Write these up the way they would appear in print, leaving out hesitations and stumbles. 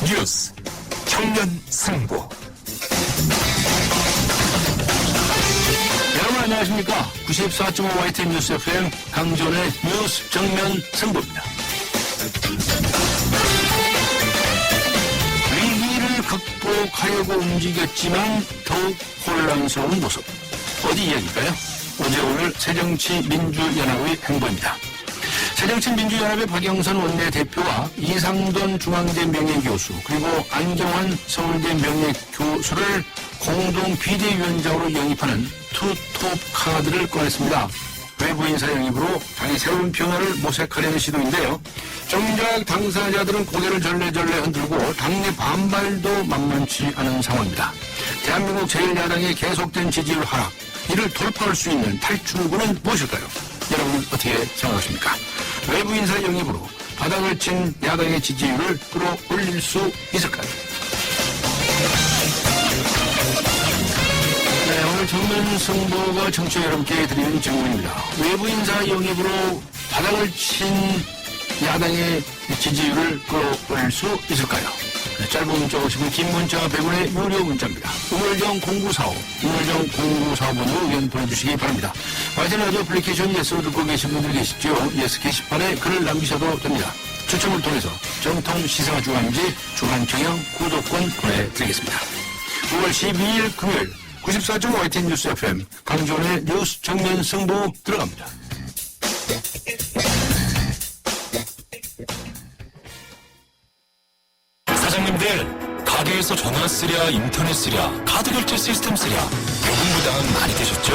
뉴스 청년 승부. 여러분 안녕하십니까? 94.5 YTN 뉴스 FM 강전의 뉴스 정면 승부입니다. 위기를 극복하려고 움직였지만 더욱 혼란스러운 모습. 어디 이야기일까요? 어제 오늘 새정치민주연합의 행보입니다. 새정치민주연합의 박영선 원내대표와 이상돈 중앙대 명예교수 그리고 안경환 서울대 명예교수를 공동 비대위원장으로 영입하는 투톱 카드를 꺼냈습니다. 외부 인사 영입으로 당의 새로운 변화를 모색하려는 시도인데요. 정작 당사자들은 고개를 절레절레 흔들고 당내 반발도 만만치 않은 상황입니다. 대한민국 제1야당의 계속된 지지율 하락, 이를 돌파할 수 있는 탈출구는 무엇일까요? 여러분 어떻게 생각하십니까? 외부 인사 영입으로 바닥을 친 야당의 지지율을 끌어올릴 수 있을까요? 네, 오늘 정면 승부가 청취자 여러분께 드리는 질문입니다. 외부 인사 영입으로 바닥을 친 야당의 지지율을 끌어올릴 수 있을까요? 네, 짧은 문자 50원, 긴 문자 100원의 유료 문자입니다. 우물정 0945, 우물정 0945번으로 의견 보내주시기 바랍니다. YTN 라디오 애플리케이션 예스로 듣고 계신 분들 계시죠? 예스 게시판에 글을 남기셔도 됩니다. 추첨을 통해서 정통 시사 주간지 주간경영 구독권 보내드리겠습니다. 9월 12일 금요일 94.5 YTN 뉴스 FM 강조원의 뉴스 정면 승부 들어갑니다. 사장님들, 가게에서 전화 쓰랴, 인터넷 쓰랴, 카드 결제 시스템 쓰랴 요금 부담 많이 되셨죠?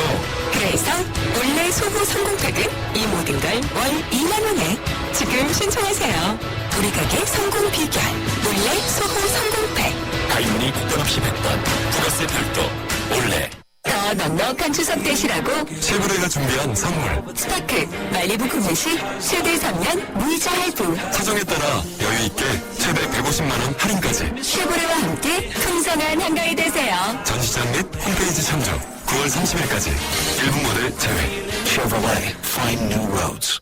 그래서 올레 소호 성공팩은 이 모든 걸 월 2만원에 지금 신청하세요. 우리 가게 성공 비결 올레 소호 성공팩. 가입문의 국번 없이 100번, 부가세 별도, 올레. 더 넉넉한 추석 되시라고 쉐보레가 준비한 선물. 스파크 말리부 구매 시 최대 3년 무이자 할부. 사정에 따라 여유있게 최대 150만원 할인까지. 쉐보레와 함께 풍성한 한가위 되세요. 전시장 및 홈페이지 참조 9월 30일까지 일부 모델 제외. Chevrolet, find new roads.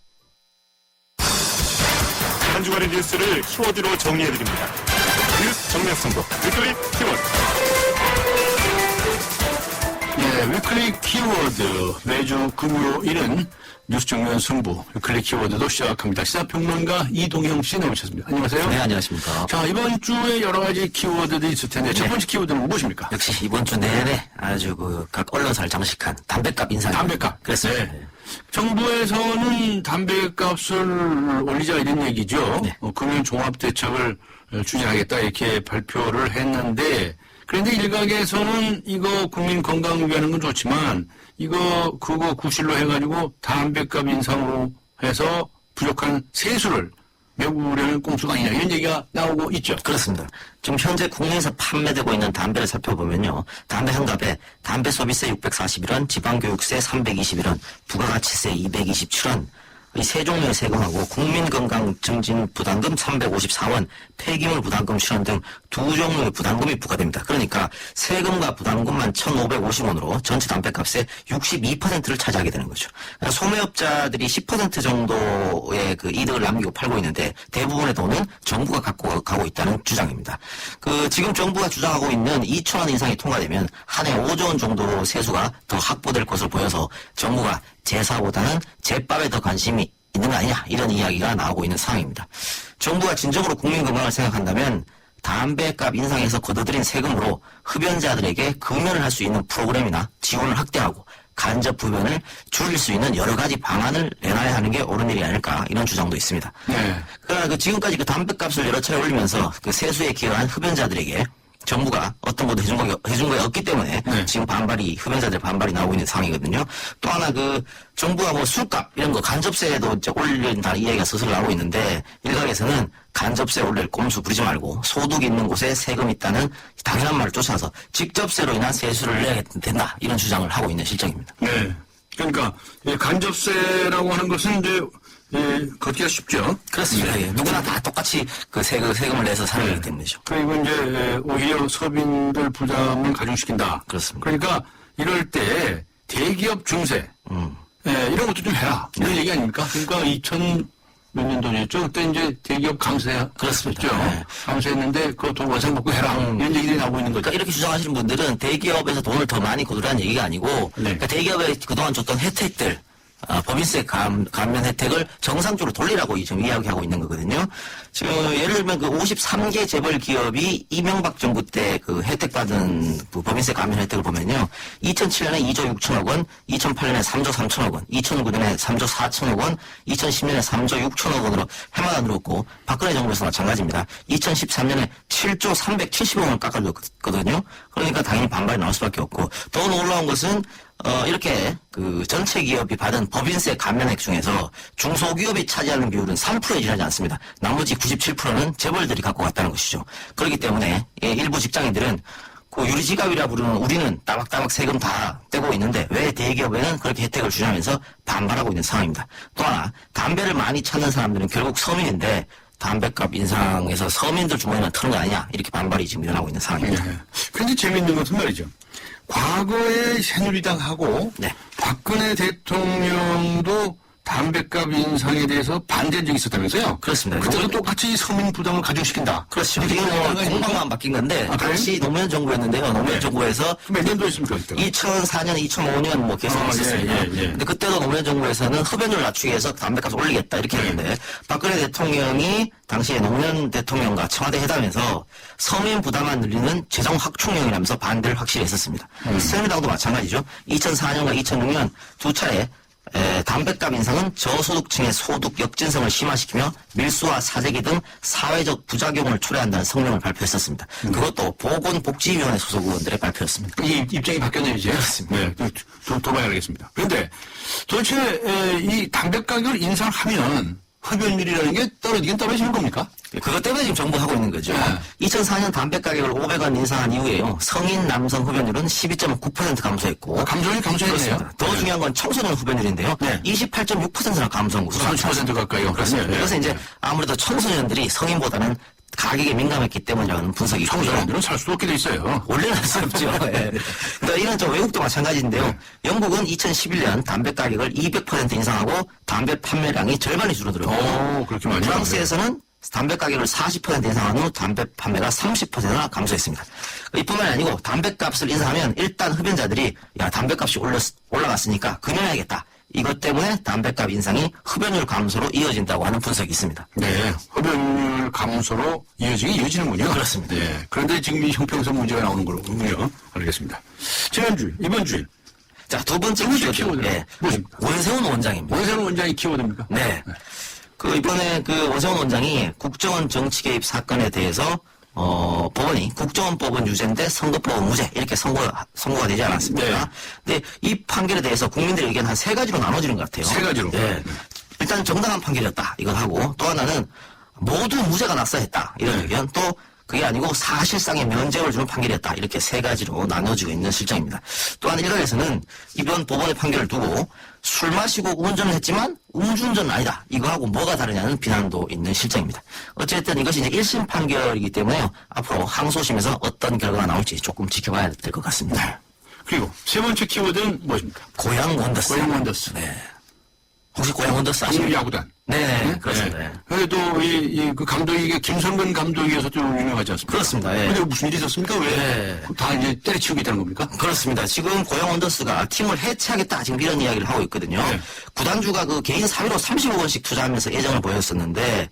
한 주간의 뉴스를 키워드로 정리해드립니다. 뉴스 정면 승부, 위클리 키워드. 네, 위클리 키워드 매주 금요일은 뉴스 정면 승부 위클리 키워드도 시작합니다. 시사평론가 이동영 씨 나오셨습니다. 안녕하세요. 네, 안녕하십니까. 자, 이번 주에 여러 가지 키워드들이 있을 텐데 첫 번째 키워드는 무엇입니까? 역시 이번 주 내내 아주 각 언론사를 장식한 담배값 인상. 담배값. 그랬어요. 네. 정부에서는 담배값을 올리자 이런 얘기죠. 네. 금융 종합 대책을 추진하겠다 이렇게 발표를 했는데 그런데 일각에서는 이거 국민 건강 위하는 건 좋지만 그거 구실로 해가지고 담배값 인상으로 해서 부족한 세수를 메우려는 꼼수가 아니냐 이런 얘기가 나오고 있죠. 그렇습니다. 지금 현재 국내에서 판매되고 있는 담배를 살펴보면요. 담배 한 갑에 담배 소비세 641원, 지방교육세 321원, 부가가치세 227원, 이 세 종류의 세금하고 국민건강증진 부담금 354원, 폐기물 부담금 출연 등 두 종류의 부담금이 부과됩니다. 그러니까 세금과 부담금만 1,550원으로 전체 담배값의 62%를 차지하게 되는 거죠. 그러니까 소매업자들이 10% 정도의 그 이득을 남기고 팔고 있는데 대부분의 돈은 정부가 갖고 가고 있다는 주장입니다. 지금 정부가 주장하고 있는 2,000원 인상이 통과되면 한 해 5조 원 정도 세수가 더 확보될 것으로 보여서 정부가 제사보다는 제밥에 더 관심이 있는 거 아니냐 이런 이야기가 나오고 있는 상황입니다. 정부가 진정으로 국민 건강을 생각한다면 담배값 인상에서 거둬들인 세금으로 흡연자들에게 금연을 할 수 있는 프로그램이나 지원을 확대하고 간접 흡연을 줄일 수 있는 여러 가지 방안을 내놔야 하는 게 옳은 일이 아닐까 이런 주장도 있습니다. 네. 그러나 지금까지 담배값을 여러 차례 올리면서 세수에 기여한 흡연자들에게 정부가 어떤 것도 해준 거 없기 때문에 네. 지금 흡연자들 반발이 나오고 있는 상황이거든요. 또 하나 정부가 술값 이런 거 간접세도 이제 올린다는 이야기가 스스로 나오고 있는데 일각에서는 간접세 올릴 꼼수 부리지 말고 소득 있는 곳에 세금 있다는 당연한 말을 쫓아서 직접세로 인한 세수를 내야 된다 이런 주장을 하고 있는 실정입니다. 네. 그러니까 간접세라고 하는 것은 이제 걷기가 쉽죠. 그렇습니다. 예. 누구나 다 똑같이 세금을 내서 사는 거기 때문이죠. 그리고 이제 오히려 서민들 부담을 가중시킨다. 그렇습니다. 그러니까 이럴 때 대기업 중세 이런 것도 좀 해라. 이런 얘기 아닙니까? 그러니까 몇 년도였죠? 그때 이제 대기업 감세했죠. 그렇습니다. 네. 감세했는데 그거 돈 원상 복구 해라. 이런 얘기들이 나오고 있는 거죠. 그러니까 이렇게 주장하시는 분들은 대기업에서 돈을 더 많이 거두라는 얘기가 아니고 네. 그러니까 대기업에 그동안 줬던 혜택들 법인세 감면 혜택을 정상적으로 돌리라고 지금 이야기하고 있는 거거든요. 지금 예를 들면 그 53개 재벌 기업이 이명박 정부 때 그 혜택받은 그 법인세 감면 혜택을 보면요. 2007년에 2조 6천억 원, 2008년에 3조 3천억 원, 2009년에 3조 4천억 원, 2010년에 3조 6천억 원으로 해마다 늘었고 박근혜 정부에서 마찬가지입니다. 2013년에 7조 370억 원을 깎아줬거든요. 그러니까 당연히 반발이 나올 수밖에 없고 더 놀라운 것은 이렇게 그 전체 기업이 받은 법인세 감면액 중에서 중소기업이 차지하는 비율은 3%에 지나지 않습니다. 나머지 97%는 재벌들이 갖고 갔다는 것이죠. 그렇기 때문에 일부 직장인들은 그 유리지갑이라 부르는 우리는 따박따박 세금 다 떼고 있는데 왜 대기업에는 그렇게 혜택을 주냐면서 반발하고 있는 상황입니다. 또 하나 담배를 많이 찾는 사람들은 결국 서민인데 담배값 인상에서 서민들 주머니만 트는 거 아니냐 이렇게 반발이 지금 일어나고 있는 상황입니다. 네. 그런데 재미있는 것은 말이죠. 과거에 새누리당하고 네. 박근혜 대통령도 담배값 인상에 대해서 반대한 적이 있었다면서요? 그렇습니다. 그때도 똑같이 서민 부담을 가중시킨다. 그렇죠. 이렇게 이건 얘기하는 거 공방만 바뀐 건데 아, 그래요? 당시 노무현 정부였는데요. 노무현 네. 정부에서 몇 년도였습니까? 그때가? 2004년, 2005년 뭐 계속 아, 있었습니다. 예, 예, 예. 근데 그때도 노무현 정부에서는 흡연율 낮추기 위해서 담배값을 올리겠다 이렇게 했는데 박근혜 대통령이 당시에 노무현 대통령과 청와대 회담에서 서민 부담만 늘리는 재정 확충령이라면서 반대를 확실히 했었습니다. 새누리당도 마찬가지죠. 2004년과 2006년 두 차례 담배값 인상은 저소득층의 소득 역진성을 심화시키며 밀수와 사재기 등 사회적 부작용을 초래한다는 성명을 발표했었습니다. 그것도 보건복지위원회 소속 의원들의 발표였습니다. 이 입장이 바뀌었네요, 이제. 그렇습니다. 네, 더 봐야겠습니다. 그런데 도대체 이 담배 가격을 인상하면 흡연율이라는 게 떨어지긴 떨어지는 겁니까? 그것 때문에 지금 정부 하고 있는 거죠. 2004년 담배 가격을 500원 인상한 이후에요. 성인 남성 흡연율은 12.9% 감소했고 감소했네요. 그렇습니다. 더 중요한 건 청소년 흡연율인데요. 네. 28.6%나 감소한 것으로 30% 가까이요. 그렇습니다. 네, 그래서 네. 이제 아무래도 청소년들이 성인보다는 가격에 민감했기 때문이라는 분석이 있고요. 청소년들은 살 수 없게 돼 있어요. 원래는 할 수 없죠. 예. 그러니까 이런 좀 외국도 마찬가지인데요. 영국은 2011년 담배 가격을 200% 인상하고 담배 판매량이 절반이 줄어들었고 그렇게 많이. 프랑스에서는 담배 가격을 40% 인상한 후 담배 판매가 30%나 감소했습니다. 이뿐만이 아니고 담배값을 인상하면 일단 흡연자들이 야 담배값이 올라갔으니까 금연해야겠다. 이것 때문에 담배값 인상이 흡연율 감소로 이어진다고 하는 분석이 있습니다. 네, 흡연율 감소로 이어지는군요. 그렇습니다. 네, 그런데 지금 이 형평성 문제가 나오는 거군요. 알겠습니다. 지난주, 이번 주일 자, 두 번째 키워드. 키워드. 예. 무엇입니까? 원세훈 원장입니다. 원세훈 원장이 키워드입니까? 네. 그 이번에 그 원세훈 원장이 국정원 정치 개입 사건에 대해서 법원이 국정원법은 유죄인데 선거법은 무죄 이렇게 선고가 되지 않았습니까? 근데 이 판결에 대해서 국민들의 의견 한 세 가지로 나눠지는 것 같아요. 세 가지로. 네. 일단 정당한 판결이었다 이걸 하고 또 하나는 모두 무죄가 났어야 했다 이런 의견 또 그게 아니고 사실상의 면죄를 주는 판결이었다 이렇게 세 가지로 나눠지고 있는 실정입니다. 또한 일각에서는 이번 법원의 판결을 두고 술 마시고 운전을 했지만 음주운전은 아니다. 이거하고 뭐가 다르냐는 비난도 있는 실정입니다. 어쨌든 이것이 이제 1심 판결이기 때문에요. 앞으로 항소심에서 어떤 결과가 나올지 조금 지켜봐야 될 것 같습니다. 그리고 세 번째 키워드는 무엇입니까? 고양 원더스. 고양 원더스. 네. 혹시 고양 원더스 한국 아십니까? 야구단. 네, 그렇습니다. 네. 그래도 그 감독이 김성근 감독이어서 좀 유명하지 않습니까? 그렇습니다. 예. 근데 무슨 일이 있었습니까? 왜? 네. 다 이제 때려치우고 있다는 겁니까? 그렇습니다. 지금 고양 원더스가 팀을 해체하겠다 지금 이런 이야기를 하고 있거든요. 네. 구단주가 그 개인 사비로 30억 원씩 투자하면서 애정을 보였었는데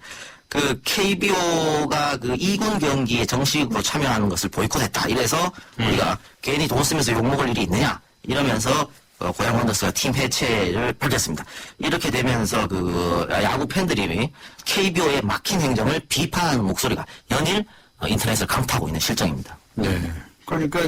그 KBO가 그 2군 경기에 정식으로 참여하는 것을 보이콧했다. 이래서 우리가 괜히 돈 쓰면서 욕먹을 일이 있느냐 이러면서 고양 원더스가 팀 해체를 밝혔습니다. 이렇게 되면서 그 야구 팬들이 KBO의 막힌 행정을 비판하는 목소리가 연일 인터넷을 강타하고 있는 실정입니다. 네. 그러니까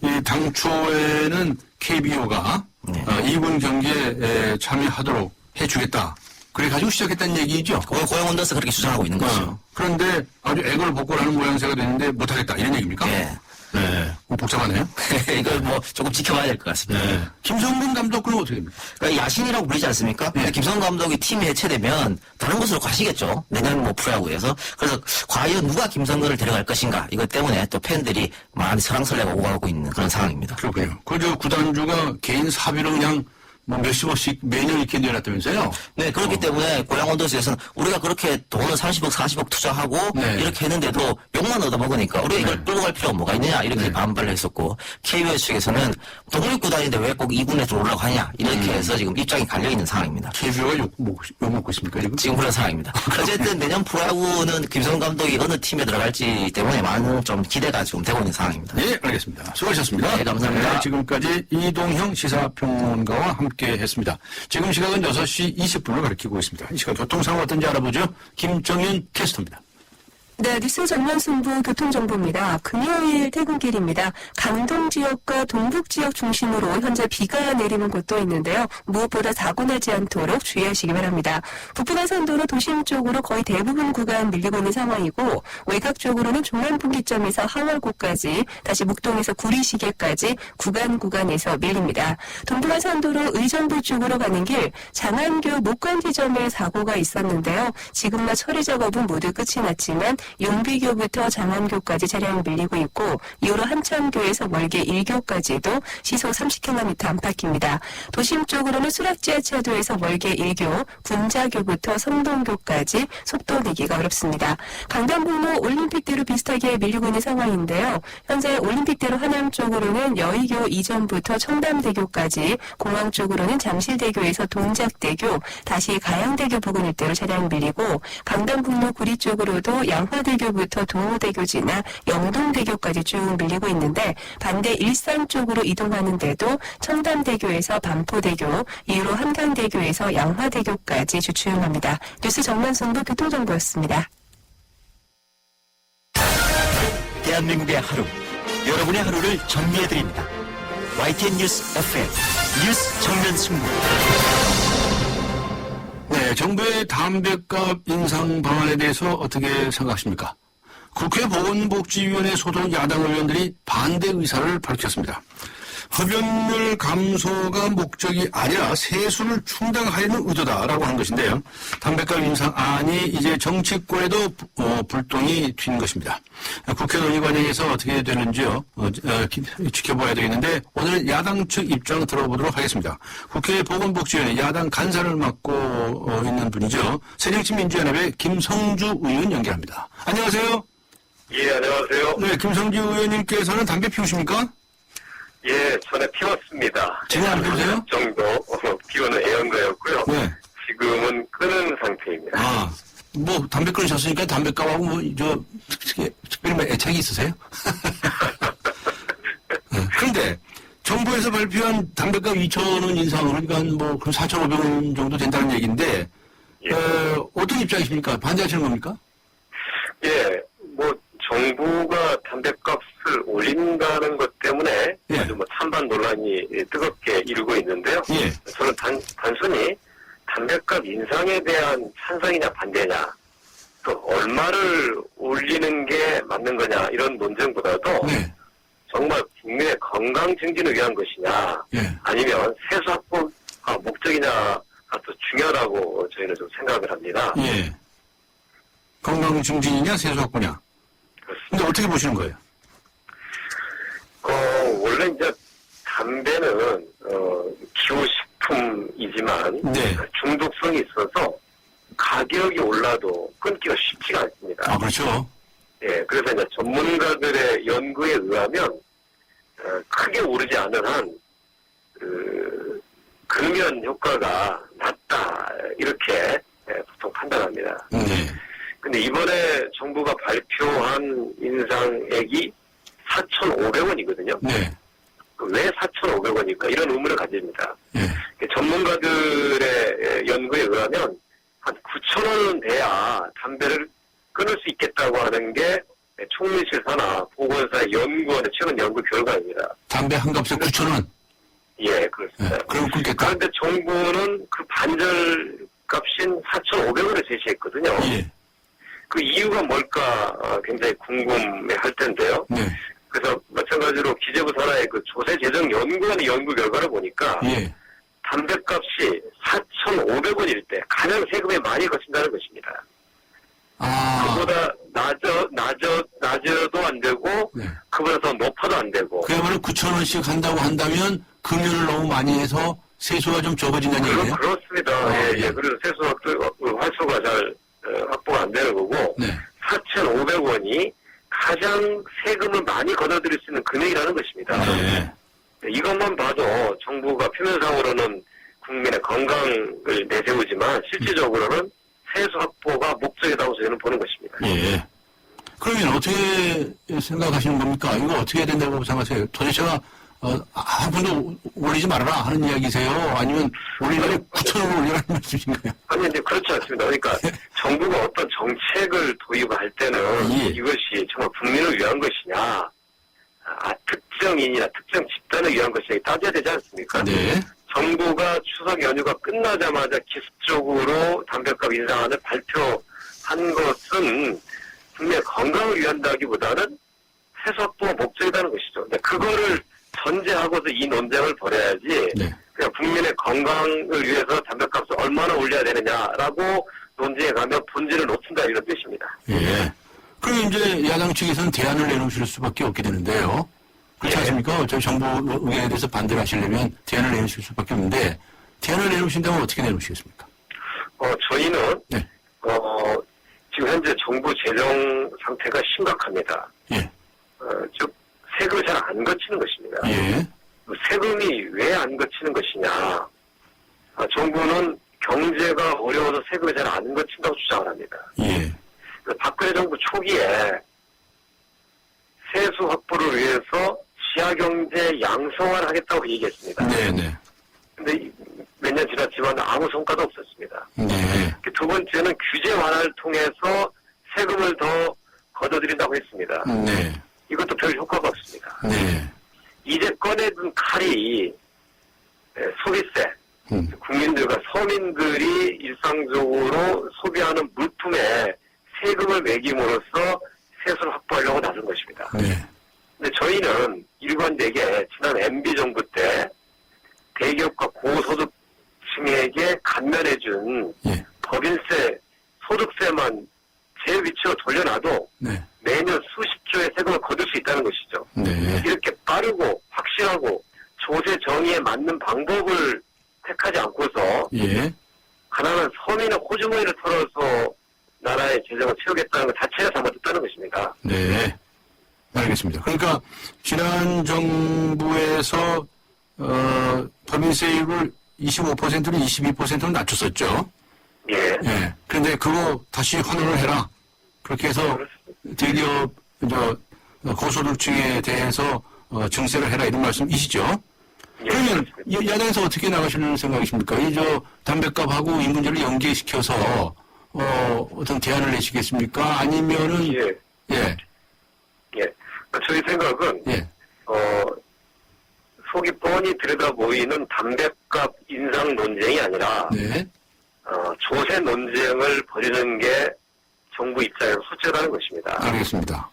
이 당초에는 KBO가 네. 2군 경기에 참여하도록 해주겠다. 그래가지고 시작했다는 얘기죠. 고양 원더스가 그렇게 주장하고 있는 것이죠. 그런데 아주 액을 복구하는 모양새가 됐는데 못하겠다 이런 얘기입니까? 네. 네. 복잡하네요. 이걸 뭐 조금 지켜봐야 될 것 같습니다. 네. 김성근 감독 그럼 어떻게 됩니까? 그러니까 야신이라고 불리지 않습니까? 근데 김성근 감독이 팀이 해체되면 다른 곳으로 가시겠죠. 내년 뭐 프로야구에서. 그래서 과연 누가 김성근을 데려갈 것인가 이것 때문에 또 팬들이 많이 설왕설래가 오가고 있는 그런 상황입니다. 그렇군요. 그저 구단주가 개인 사비로 그냥 뭐 몇십억씩 매년 이렇게 내놨다면서요? 네, 그렇기 때문에 고양원도시에서는 우리가 그렇게 돈을 30억, 40억 투자하고 네. 이렇게 했는데도 욕만 얻어먹으니까 우리가 이걸 끌고 갈 필요가 뭐가 있느냐 이렇게 반발을 했었고 KBS 측에서는 독립구단인데 왜 꼭 2군에 들어오려고 하냐 이렇게 해서 지금 입장이 갈려있는 상황입니다. KBO가 욕 먹고 있습니까, 지금? 지금 그런 상황입니다. 어쨌든 내년 프로야구는 김성훈 감독이 어느 팀에 들어갈지 때문에 많은 좀 기대가 좀 되고 있는 상황입니다. 네, 알겠습니다. 수고하셨습니다. 네, 감사합니다. 지금까지 이동형 시사평론가와 함께 했습니다. 지금 시각은 6시 20분을 가리키고 있습니다. 이 시간 교통 상황 어떤지 알아보죠. 김정윤 캐스터입니다. 네, 뉴스 전면승부 교통정보입니다. 금요일 퇴근길입니다. 강동 지역과 동북 지역 중심으로 현재 비가 내리는 곳도 있는데요. 무엇보다 사고 나지 않도록 주의하시기 바랍니다. 북부간선도로 도심 쪽으로 거의 대부분 구간 밀리고 있는 상황이고 외곽 쪽으로는 종안분기점에서 하월고까지 다시 목동에서 구리시계까지 구간에서 밀립니다. 동부간선도로 의정부 쪽으로 가는 길 장안교 목관 지점에 사고가 있었는데요. 지금마 처리 작업은 모두 끝이 났지만 용비교부터 장안교까지 차량 밀리고 있고 이후로 한천교에서 멀게 1교까지도 시속 30km 안팎입니다. 도심 쪽으로는 수락지하차도에서 멀게 1교, 군자교부터 성동교까지 속도 내기가 어렵습니다. 강변북로 올림픽대로 비슷하게 밀리고 있는 상황인데요. 현재 올림픽대로 하남 쪽으로는 여의교 이전부터 청담대교까지, 공항 쪽으로는 잠실대교에서 동작대교, 다시 가양대교 부근 일대로 차량 밀리고 강변북로 구리 쪽으로도 양화대교부터 동호대교 지나 영동대교까지 쭉 밀리고 있는데 반대 일산 쪽으로 이동하는데도 청담대교에서 반포대교, 이후로 한강대교에서 양화대교까지 주춤합니다. 뉴스 정면승부 교통정보였습니다. 대한민국의 하루, 여러분의 하루를 정리해드립니다. YTN 뉴스 FM, 뉴스 정면 승부. 네, 정부의 담배값 인상 방안에 대해서 어떻게 생각하십니까? 국회 보건복지위원회 소속 야당 의원들이 반대 의사를 밝혔습니다. 흡연율 감소가 목적이 아니라 세수를 충당하려는 의도다라고 하는 것인데요. 담배값 인상안이 이제 정치권에도 불똥이 튄 것입니다. 국회 논의 과정에서 어떻게 되는지요? 지켜봐야 되겠는데 오늘 야당 측 입장 들어보도록 하겠습니다. 국회 보건복지위원회 야당 간사를 맡고 있는 분이죠. 새정치민주연합의 김성주 의원 연결합니다. 안녕하세요. 예, 안녕하세요. 네, 김성주 의원님께서는 담배 피우십니까? 예, 전에 피웠습니다. 지금 안 피우세요? 정도 피우는 애연가였고요. 네. 지금은 끊은 상태입니다. 아, 뭐 담배 끊으셨으니까 담배값하고 특별히 뭐 애착이 있으세요? 네. 그런데 정부에서 발표한 담배값 2,000원 인상으로 그러니까 뭐 4,500원 정도 된다는 얘기인데 예. 어떤 입장이십니까? 반대하시는 겁니까? 예, 뭐 정부가 담배값을 올린다는 것 때문에 예. 아주 뭐 찬반 논란이 뜨겁게 이루고 있는데요. 예. 저는 단순히 담배값 인상에 대한 찬성이냐 반대냐, 또 얼마를 올리는 게 맞는 거냐 이런 논쟁보다도 네. 정말 국민의 건강 증진을 위한 것이냐, 예. 아니면 세수 확보가 목적이냐가 더 중요하다고 저희는 좀 생각을 합니다. 예. 건강 증진이냐 세수 확보냐. 근데 어떻게 보시는 거예요? 원래 이제 담배는 기호식품이지만 네. 중독성이 있어서 가격이 올라도 끊기가 쉽지가 않습니다. 아, 그렇죠. 예, 그래서 이제 전문가들의 연구에 의하면 크게 오르지 않은 한 금연 효과가 낮다 이렇게 보통 판단합니다. 네. 근데 이번에 정부가 발표한 인상액이 4,500원이거든요. 네. 왜 4,500원일까? 이런 의문을 가집니다. 예. 전문가들의 연구에 의하면 한 9,000원은 돼야 담배를 끊을 수 있겠다고 하는 게 총리실 산하 보건사의 연구원의 최근 연구 결과입니다. 담배 한 값에 9,000원. 예, 그렇습니다. 예. 그럼 끊겠다. 그런데 정부는 그 반절 값인 4,500원을 제시했거든요. 예. 그 이유가 뭘까 굉장히 궁금해 할 텐데요. 네. 그래서 마찬가지로 기재부 산하의 그 조세재정연구원의 연구 결과를 보니까 예. 담배값이 4,500원일 때 가장 세금이 많이 거친다는 것입니다. 아. 그보다 낮아도 안 되고 네. 그보다 더 높아도 안 되고. 그야말로 9,000원씩 한다고 한다면 금연을 너무 많이 해서 세수가 좀 적어진다는 얘기예요? 그렇습니다. 예. 그래서 세수 활수가 잘 확보가 안 되는 거고, 네. 4,500원이 가장 세금을 많이 걷어들일 수 있는 금액이라는 것입니다. 네. 이것만 봐도 정부가 표면상으로는 국민의 건강을 내세우지만 실질적으로는 세수 확보가 목적이라고 저희는 보는 것입니다. 예. 그러면 어떻게 생각하시는 겁니까? 이거 어떻게 해야 된다고 생각하세요? 도대체가 한 푼도 올리지 말아라 하는 이야기세요? 아니면 올리려면 9,000원을 올리라는 말씀이신가요? 아니, 근데 그렇지 않습니다. 그러니까 정부가 어떤 정책을 도입할 때는 예. 이것이 정말 국민을 위한 것이냐, 특정인이나 특정 집단을 위한 것이냐 따져야 되지 않습니까? 네. 정부가 추석 연휴가 끝나자마자 기습적으로 담배값 인상안을 발표한 것은 국민의 건강을 위한다기보다는 세수 확보가 목적이라는 것이죠. 근데 그거를 전제하고서 이 논쟁을 벌여야지 네. 그냥 국민의 건강을 위해서 담배값을 얼마나 올려야 되느냐라고 논쟁에 가면 본질을 놓친다 이런 뜻입니다. 예. 그럼 이제 야당 측에서는 대안을 내놓으실 수밖에 없게 되는데요. 그렇지 예. 않습니까? 저희 정부 의견에 대해서 반대를 하시려면 대안을 내놓으실 수밖에 없는데 대안을 내놓으신다면 어떻게 내놓으시겠습니까? 저희는 네. 지금 현재 정부 재정 상태가 심각합니다. 예. 즉 세금을 잘 안 거치는 것입니다. 예. 세금이 왜 안 거치는 것이냐? 정부는 경제가 어려워서 세금을 잘 안 거친다고 주장을 합니다. 예. 박근혜 정부 초기에 세수 확보를 위해서 지하경제 양성화를 하겠다고 얘기했습니다. 네네. 근데 몇 년 지났지만 아무 성과도 없었습니다. 네. 두 번째는 규제 완화를 통해서 세금을 더 걷어들인다고 했습니다. 네. 이것도 별 효과가 없습니다. 네. 이제 꺼내든 칼이 소비세, 국민들과 서민들이 일상적으로 소비하는 물품에 세금을 매김으로써 세수를 확보하려고 나선 것입니다. 네. 근데 저희는 일관되게 지난 MB 정부 때 대기업과 고소득층에게 감면해준 예. 법인세, 소득세만 제 위치로 돌려놔도 네. 매년 수십조의 세금을 거둘 수 있다는 것이죠. 네. 이렇게 빠르고 확실하고 조세 정의에 맞는 방법을 택하지 않고서 예. 가난한 서민의 호주머니를 털어서 나라의 재정을 채우겠다는 것 자체가 잘못됐다는 것입니다. 네. 알겠습니다. 그러니까 지난 정부에서 법인세율을 25%로 22%로 낮췄었죠. 예. 예. 그런데 그거 다시 환원을 해라. 그렇게 해서 대기업 고소득층에 대해서 증세를 해라 이런 말씀이시죠? 예, 그러면 그렇습니다. 야당에서 어떻게 나가시는 생각이십니까? 이 담배값하고 이 문제를 연계시켜서 어떤 대안을 내시겠습니까? 아니면은 예. 예. 예. 저희 생각은 예. 속이 뻔히 들여다 보이는 담배값 인상 논쟁이 아니라 네. 조세 논쟁을 벌이는 게 정부 입장에서 소재라는 것입니다. 알겠습니다.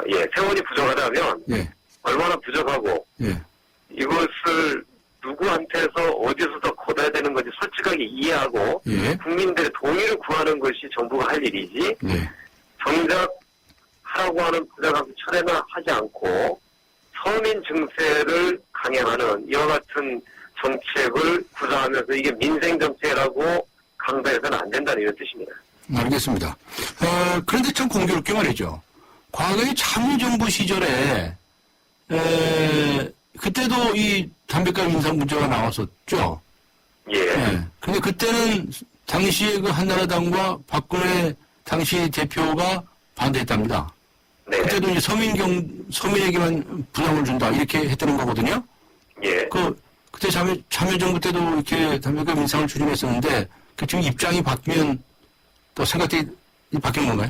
예, 세원이 부족하다면 예. 얼마나 부족하고 예. 이것을 누구한테서 어디서 더 걷어야 되는 건지 솔직하게 이해하고 예. 국민들의 동의를 구하는 것이 정부가 할 일이지 네. 정작 하라고 하는 부자가격 철회나 하지 않고 서민 증세를 강행하는 이와 같은 정책을 구사하면서 이게 민생 정책이라고 강조해서는 안 된다는 이런 뜻입니다. 알겠습니다. 그런데 참 공교롭게 말이죠. 과거에 참여정부 시절에 그때도 이 담배값 인상 문제가 나왔었죠. 예. 근데 그때는 당시에 그 한나라당과 박근혜 당시 대표가 반대했답니다. 네. 그때도 이제 서민에게만 부담을 준다 이렇게 했다는 거거든요. 예. 그때 참여정부 때도 이렇게 담배값 인상을 추진했었는데 지금 입장이 바뀌면 또 생각이 바뀌는 건가요?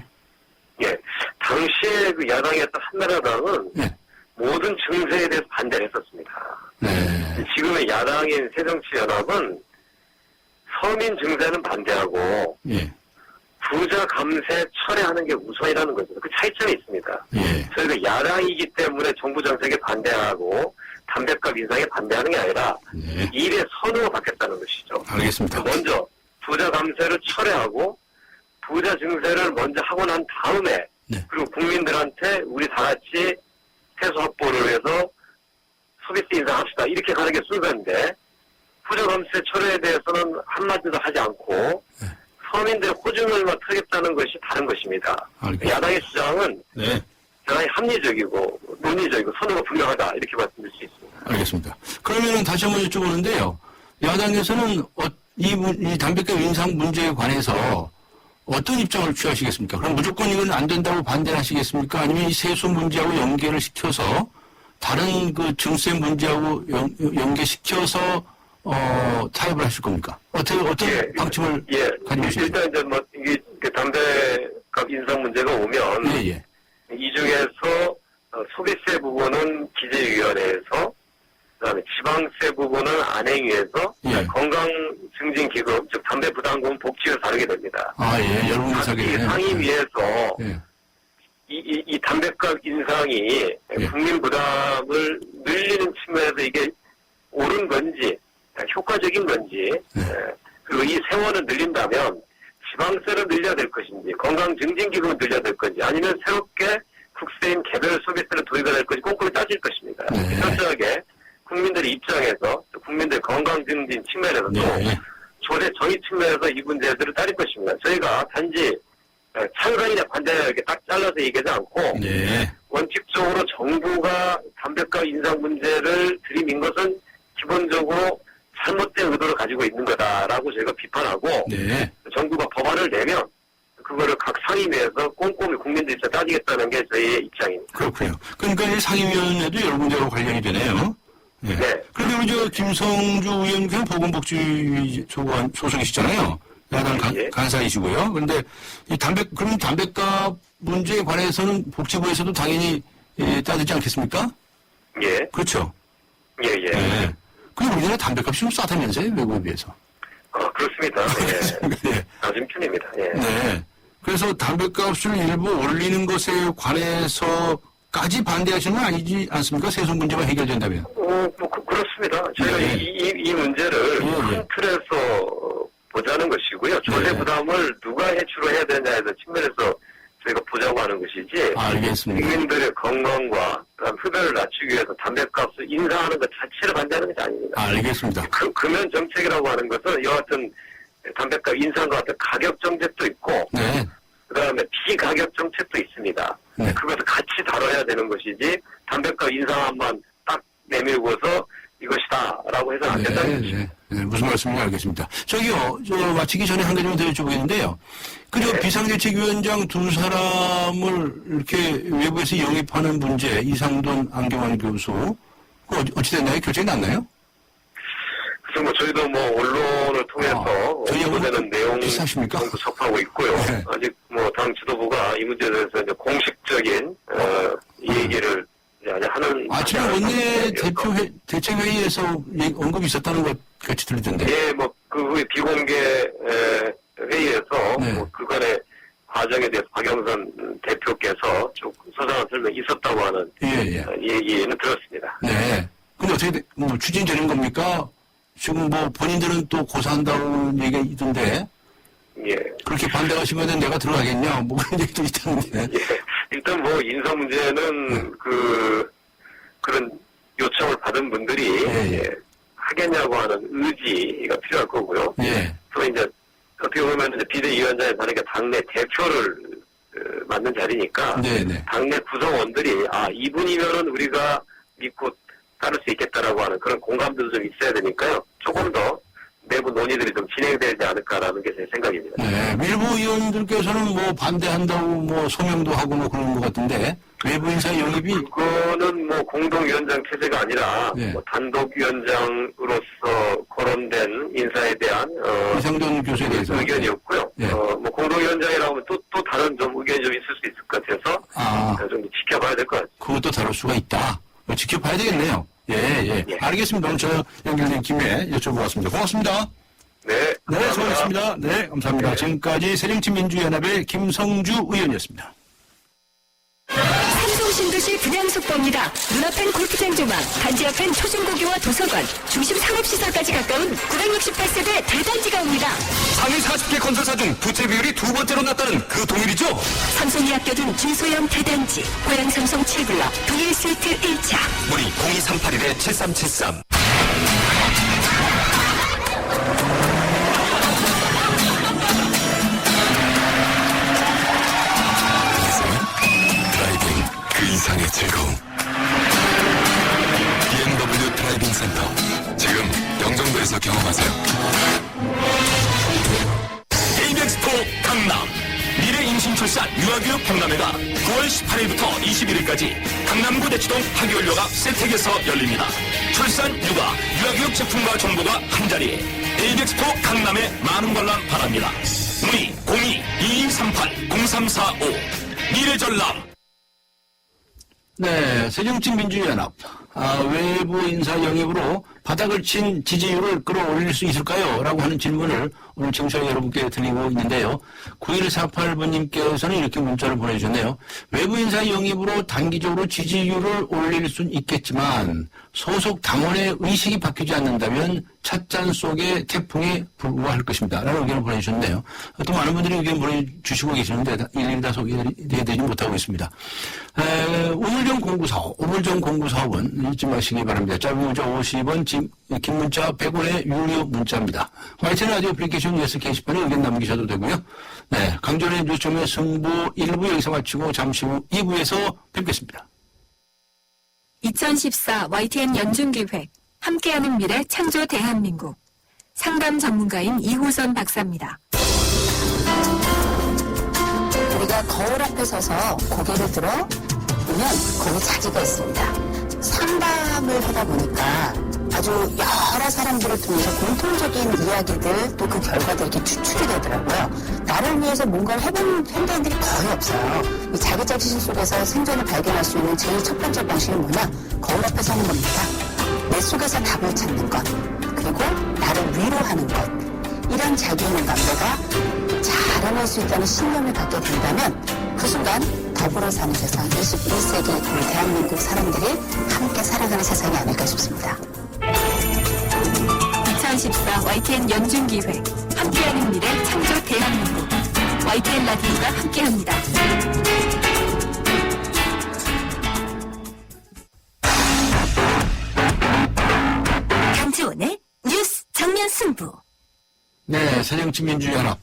예. 당시에 그 야당이었던 한나라당은 네. 모든 증세에 대해서 반대를 했었습니다. 네. 지금의 야당인 새정치연합은 서민 증세는 반대하고 예. 부자 감세 철회하는 게 우선이라는 거죠. 그 차이점이 있습니다. 예. 저희가 야당이기 때문에 정부 정책에 반대하고 담배값 인상에 반대하는 게 아니라 네. 일의 선호가 바뀌었다는 것이죠. 알겠습니다. 먼저 부자 감세를 철회하고 부자 증세를 먼저 하고 난 다음에 네. 그리고 국민들한테 우리 다 같이 세수 확보를 위해서 소비세 인상합시다. 이렇게 가는 게 순서인데 부정감세 철회에 대해서는 한마디도 하지 않고 서민들의 호중을만 털겠다는 것이 다른 것입니다. 알겠습니다. 야당의 주장은 네. 대단히 합리적이고 논리적이고 선호가 분명하다 이렇게 말씀드릴 수 있습니다. 알겠습니다. 그러면은 다시 한번 여쭤보는데요. 야당에서는 이 담배값 인상 문제에 관해서 어떤 입장을 취하시겠습니까? 그럼 무조건 이건 안 된다고 반대를 하시겠습니까? 아니면 이 세수 문제하고 연계를 시켜서 다른 그 증세 문제하고 연계시켜서 타협을 하실 겁니까? 어떤 방침을 가지고 계십니까? 일단 이제 뭐 이게 담배값 인상 문제가 오면 예. 이 중에서 소비세 부분은 기재위원회에서 그다음에 지방세 부분은 안행위에서 예. 건강증진기금 즉 담배 부담금은 복지에서 다르게 됩니다. 아, 예. 여러분 이 사게. 상임위에서 예. 이 담배값 인상이 국민 부담을 늘리는 측면에서 이게 옳은 건지 효과적인 건지 그리고 이 세원을 늘린다면 지방세를 늘려야 될 것인지 건강증진기금을 늘려야 될 건지 아니면 새롭게 국세인 개별 소비세를 도입해야 될 것인지 꼼꼼히 따질 것입니다. 네. 철저하게 국민들의 입장에서 국민들 건강증진 측면에서도 네. 조세 정의 측면에서 이 문제들을 따질 것입니다. 저희가 단지 찬성이냐 반대냐 이렇게 딱 잘라서 얘기하지 않고 네. 원칙적으로 정부가 담배값 인상 문제를 들이민 것은 기본적으로 잘못된 의도를 가지고 있는 거다라고 저희가 비판하고 네. 정부가 법안을 내면 그거를 각 상임위에서 꼼꼼히 국민들 입장 따지겠다는 게 저희의 입장입니다. 그렇군요. 그러니까 이 상임위원회도 여러 문제하고 관련이 되네요. 예. 네. 그런데 우리 저 김성주 의원께서 보건복지 소속이시잖아요. 야당 예. 간사이시고요. 그런데 이 그럼 담배값 문제에 관해서는 복지부에서도 당연히 따지지 않겠습니까? 예, 그렇죠. 예. 예. 그리고 우리나라 담배값이 좀 싸다면서요, 외국에 비해서. 그렇습니다. 예. 예. 낮은 편입니다. 예. 네. 그래서 담배값을 일부 올리는 것에 관해서까지 반대하시는 건 아니지 않습니까? 세수 문제만 해결된다면. 그렇습니다. 저희가 예. 이 문제를 예. 큰 틀에서 보자는 것이고요. 조세 네. 부담을 누가 해주로 해야 되냐에 대한 측면에서 저희가 보자고 하는 것이지. 알겠습니다. 국민들의 건강과 그다음 흡연을 낮추기 위해서 담배값을 인상하는 것 자체를 반대하는 것이 아닙니다. 알겠습니다. 금연 정책이라고 하는 것은 이와 같은 담배값 인상과 같은 가격 정책도 있고 네. 그다음에 비가격 정책도 있습니다. 네. 그것을 같이 다뤄야 되는 것이지 담배값 인상만 딱 내밀고서 이것이다라고 해서는 안 된다는 것입니다. 네, 무슨 말씀인지 알겠습니다. 저기요, 마치기 전에 한 가지만 더 여쭤보겠는데요. 그저 네. 비상대책위원장 두 사람을 이렇게 외부에서 영입하는 문제, 이상돈, 안경환 교수, 그거 어찌 됐나요? 결정이 났나요? 그래서 뭐 저희도 뭐 언론을 통해서 저희하고 보도되는 내용 비슷하십니까? 정도 접하고 있고요. 네. 아직 뭐 당 지도부가 이 문제에 대해서 이제 공식적인 얘기를 아직 하는. 지금 원내 대책회의에서 언급이 있었다는 것 같이 들리던데. 예, 뭐 그 후에 비공개 회의에서 네. 뭐 그간의 과정에 대해서 박영선 대표께서 좀 소상한 설명이 있었다고 하는 예. 얘기는 들었습니다. 네. 근데 어떻게, 추진되는 겁니까? 지금 뭐 본인들은 또 고사한다는 얘기가 있던데. 예. 그렇게 반대하시면 내가 들어가겠냐? 뭐 그런 얘기도 있다는데. 예. 일단 뭐 인사 문제는 그런 요청을 받은 분들이 예. 하겠냐고 하는 의지가 필요할 거고요. 예. 또 이제 어떻게 보면 이제 비대위원장에 다르게 당내 대표를 맡는 자리니까 네네. 당내 구성원들이 이분이면은 우리가 믿고 따를 수 있겠다라고 하는 그런 공감도 좀 있어야 되니까요. 조금 더 내부 논의들이 좀 진행되지 않을까라는 게 제 생각입니다. 네. 일부 의원들께서는 뭐 반대한다고 뭐 소명도 하고 뭐 그런 것 같은데 외부 인사 영입이 그거는 뭐 공동위원장 체제가 아니라 네. 뭐 단독위원장으로서 거론된 인사에 대한 이상돈 교수에 대해서 의견이었고요. 네. 뭐 공동위원장이라고 하면 또 다른 좀 의견이 좀 있을 수 있을 것 같아서 좀 지켜봐야 될 것 같아요. 그것도 다룰 수가 있다. 지켜봐야 되겠네요. 예. 예. 알겠습니다. 오늘 저 연결된 김에 여쭤보았습니다. 고맙습니다. 네. 네, 수고하셨습니다. 네, 감사합니다. 네. 지금까지 새정치민주연합의 김성주 의원이었습니다. 삼성 신도시 분양속보입니다. 눈앞엔 골프장 조망, 단지 앞엔 초중고교와 도서관, 중심 상업시설까지 가까운 968세대 대단지가 옵니다. 상위 40개 건설사 중 부채 비율이 두 번째로 낮다는 그 동일이죠? 삼성이 아껴둔 중소형 대단지, 고양 삼성 7블럭, 동일 스위트 1차. 문의 02381-7373. 출산 유아교육 박람회가 9월 18일부터 21일까지 강남구 대치동 학교연료가 세택에서 열립니다. 출산, 육아, 유아교육 제품과 정보가 한자리에 에이펙스포 강남에 많은 관람 바랍니다. 문의 02-2238-0345 미래전람. 네, 새정치민주연합 외부 인사 영입으로 바닥을 친 지지율을 끌어올릴 수 있을까요? 라고 하는 질문을 오늘 청취자 여러분께 드리고 있는데요. 9148번님께서는 이렇게 문자를 보내주셨네요. 외부 인사 영입으로 단기적으로 지지율을 올릴 수는 있겠지만 소속 당원의 의식이 바뀌지 않는다면 찻잔 속의 태풍에 불과할 것입니다. 라는 의견을 보내주셨네요. 또 많은 분들이 의견 보내주시고 계시는데 일일이 다 소개해드리지 못하고 있습니다. 우물정 0945번 잊지 마시기 바랍니다. 짧은 문자 50원, 긴 문자 100원의 유료 문자입니다. YTN 라디오 애플리케이션 뉴스 게시판에 의견 남기셔도 되고요. 네, 강전의 뉴스점의 승부 1부 여기서 마치고 잠시 후 2부에서 뵙겠습니다. 2014 YTN 연중기획 함께하는 미래 창조 대한민국 상담 전문가인 이호선 박사입니다. 우리가 거울 앞에 서서 고개를 들어 보면 거기 자기가 있습니다. 상담을 하다 보니까 아주 여러 사람들을 통해서 공통적인 이야기들 또 그 결과들이 이렇게 추출이 되더라고요. 나를 위해서 뭔가를 해본 현대인들이 거의 없어요. 이 자기 자신 속에서 생존을 발견할 수 있는 제일 첫 번째 방식은 뭐냐? 거울 앞에 서는 겁니다. 내 속에서 답을 찾는 것, 그리고 나를 위로하는 것, 이런 자기있는 감대가 잘 해낼 수 있다는 신념을 갖게 된다면 그 순간 더불어 사는 세상, 21세기 우리 대한민국 사람들이 함께 살아가는 세상이 아닐까 싶습니다. 2014 YTN 연중기획 함께하는 미래 창조 대한민국 YTN 라디오가 함께합니다. 강지원의 뉴스 정면 승부. 네, 새정치민주연합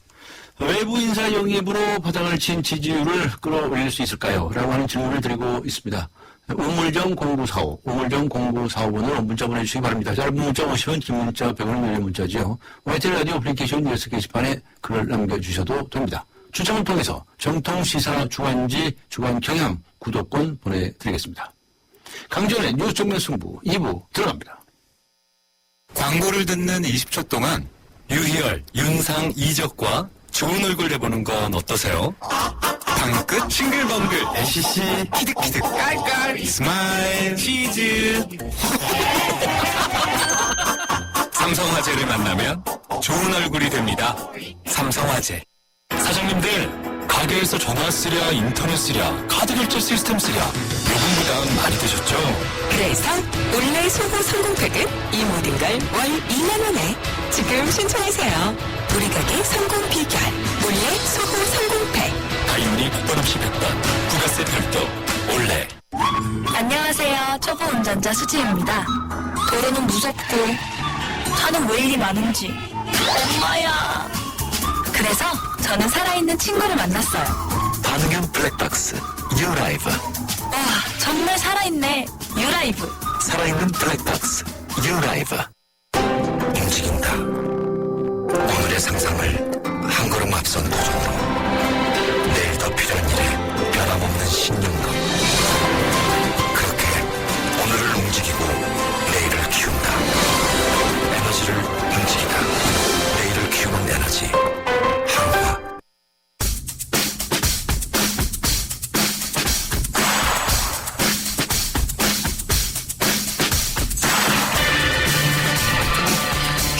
외부 인사 영입으로 바닥을 친 지지율을 끌어올릴 수 있을까요? 라고 하는 질문을 드리고 있습니다. 우물정 0945번으로 문자 보내주시기 바랍니다. 짧은 문자 50원, 긴 문자 100원 유료 문자지요. YTN 라디오 애플리케이션 뉴스 게시판에 글을 남겨주셔도 됩니다. 추첨을 통해서 정통시사 주간지 주간 경향 구독권 보내드리겠습니다. 강전의 뉴스 정면 승부 2부 들어갑니다. 광고를 듣는 20초 동안 유희열, 윤상, 이적과 좋은 얼굴 내보는 건 어떠세요? 방끝, 싱글벙글, 애시시, 키득키득, 깔깔, 스마일, 치즈. 삼성화재를 만나면 좋은 얼굴이 됩니다. 삼성화재. 사장님들, 가게에서 전화 쓰랴, 인터넷 쓰랴, 카드 결제 시스템 쓰랴, 요금 부담 많이 드셨죠? 그래서 올레 소고 성공팩은 이 모든 걸 월 2만원에 지금 신청하세요. 우리 가게 성공 비결 올레 소고 성공팩. 가입리 국번 없이 100번, 부가세 별도, 올레. 안녕하세요. 초보 운전자 수지입니다. 도로는 무섭고 차는 왜 이리 많은지 엄마야. 그래서 저는 살아있는 친구를 만났어요. 반응형 블랙박스, 유라이브. 와, 정말 살아있네. 유라이브. 살아있는 블랙박스, 유라이브. 움직인다. 오늘의 상상을 한 걸음 앞선 도전으로 내일 더 필요한 일에 변함없는 신념으로 그렇게 오늘을 움직이고 내일을 키운다. 에너지를 움직이다. 내일을 키우는 에너지 한화.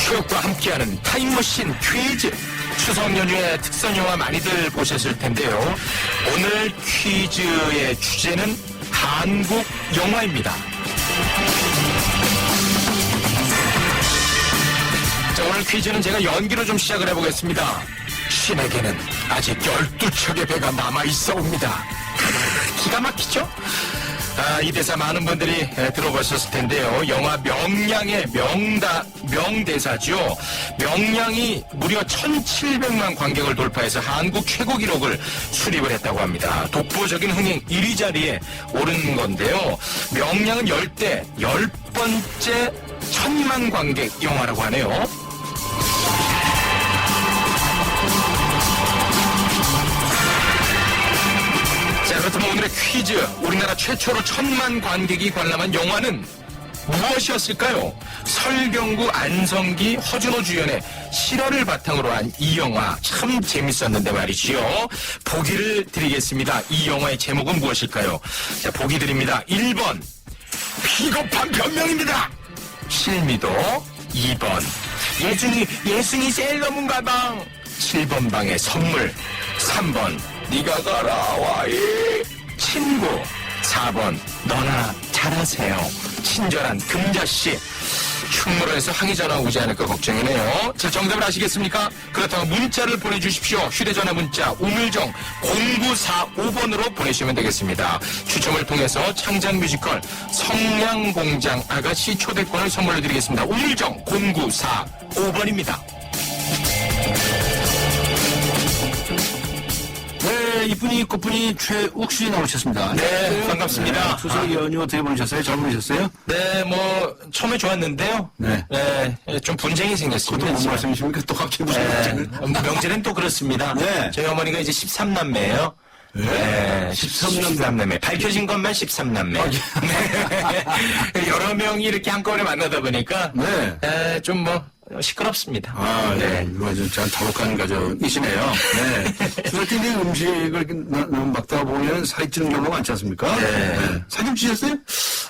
추억과 함께하는 타임머신 퀴즈. 추석 연휴에 특선 영화 많이들 보셨을 텐데요. 오늘 퀴즈의 주제는 한국 영화입니다. 자, 오늘 퀴즈는 제가 연기로 좀 시작을 해보겠습니다. 신에게는 아직 12척의 배가 남아있어 옵니다. 기가 막히죠? 이 대사 많은 분들이 들어보셨을 텐데요. 영화 명량의 명대사죠. 명량이 무려 1700만 관객을 돌파해서 한국 최고 기록을 수립을 했다고 합니다. 독보적인 흥행 1위 자리에 오른 건데요. 명량은 10번째 1000만 관객 영화라고 하네요. 퀴즈. 우리나라 최초로 1000만 관객이 관람한 영화는 무엇이었을까요? 설경구, 안성기, 허준호 주연의 실화를 바탕으로 한 이 영화 참 재밌었는데 말이지요. 보기를 드리겠습니다. 이 영화의 제목은 무엇일까요? 자, 보기 드립니다. 1번 비겁한 변명입니다. 실미도. 2번 예순이 셀러문 가방. 7번 방의 선물. 3번 네가 가라 와이 친구. 4번 너나 잘하세요. 친절한 금자씨. 충무로에서 항의 전화 오지 않을까 걱정이네요. 자, 정답을 아시겠습니까? 그렇다면 문자를 보내주십시오. 휴대전화 문자 우물정 0945번으로 보내시면 되겠습니다. 추첨을 통해서 창작 뮤지컬 성냥공장 아가씨 초대권을 선물로 드리겠습니다. 우물정 0945번입니다. 네, 이쁜이 꽃분이 최욱 씨 나오셨습니다. 네, 반갑습니다. 네, 추석 연휴 어떻게 보내셨어요? 잘 보내셨어요? 네, 뭐 처음에 좋았는데요. 네. 좀 분쟁이 생겼습니다. 그것도 뭔 말씀이십니까? 또 갑자기 무슨 네, 문제를? 명절엔 또 그렇습니다. 네. 저희 어머니가 이제 13남매예요. 네, 13남매. 밝혀진 것만 13남매. 네. 여러 명이 이렇게 한꺼번에 만나다 보니까 네. 좀 뭐 시끄럽습니다. 아, 네. 이거 진짜 다복한 가정이시네요. 네. 추석 때 음식을 이렇게 먹다 보면 살이 찌는 경우가 많지 않습니까? 네. 살좀 찌셨어요?